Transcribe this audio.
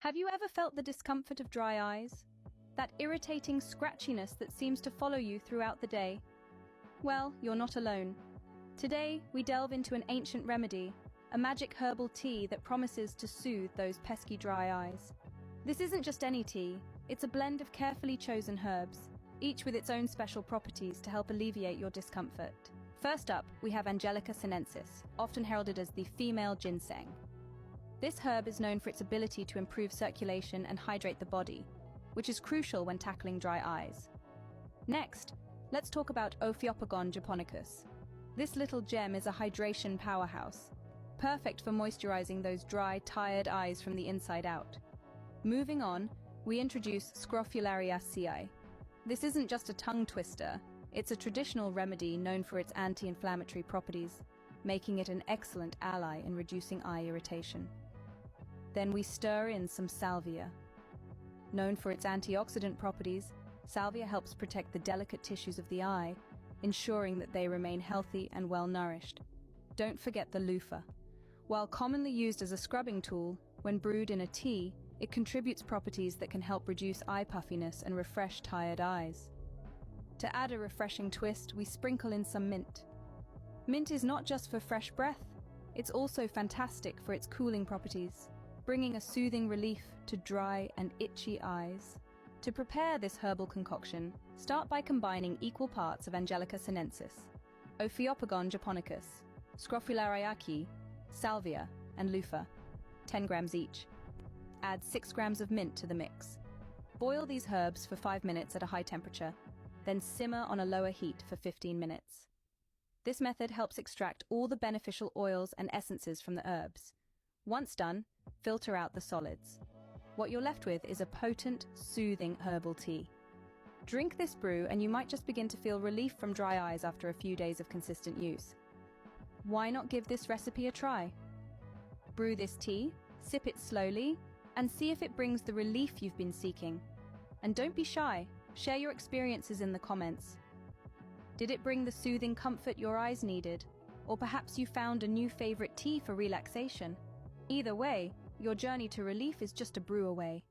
Have you ever felt the discomfort of dry eyes? That irritating scratchiness that seems to follow you throughout the day? Well, you're not alone. Today, we delve into an ancient remedy, a magic herbal tea that promises to soothe those pesky dry eyes. This isn't just any tea, it's a blend of carefully chosen herbs, each with its own special properties to help alleviate your discomfort. First up, we have Angelica sinensis, often heralded as the female ginseng. This herb is known for its ability to improve circulation and hydrate the body, which is crucial when tackling dry eyes. Next, let's talk about Ophiopagon japonicus. This little gem is a hydration powerhouse, perfect for moisturizing those dry, tired eyes from the inside out. Moving on, we introduce Scrofulariaceae. This isn't just a tongue twister, it's a traditional remedy known for its anti-inflammatory properties, making it an excellent ally in reducing eye irritation. Then we stir in some salvia. Known for its antioxidant properties, salvia helps protect the delicate tissues of the eye, ensuring that they remain healthy and well-nourished. Don't forget the loofah. While commonly used as a scrubbing tool, when brewed in a tea, it contributes properties that can help reduce eye puffiness and refresh tired eyes. To add a refreshing twist, we sprinkle in some mint. Mint is not just for fresh breath, it's also fantastic for its cooling properties, bringing a soothing relief to dry and itchy eyes. To prepare this herbal concoction, start by combining equal parts of Angelica sinensis, Ophiopagon japonicus, Scrofulariaceae, salvia, and loofah, 10 grams each. Add 6 grams of mint to the mix. Boil these herbs for 5 minutes at a high temperature, then simmer on a lower heat for 15 minutes. This method helps extract all the beneficial oils and essences from the herbs. Once done, filter out the solids. What you're left with is a potent, soothing herbal tea. Drink this brew and you might just begin to feel relief from dry eyes after a few days of consistent use. Why not give this recipe a try? Brew this tea, sip it slowly, and see if it brings the relief you've been seeking. And don't be shy, share your experiences in the comments. Did it bring the soothing comfort your eyes needed? Or perhaps you found a new favorite tea for relaxation? Either way, your journey to relief is just a brew away.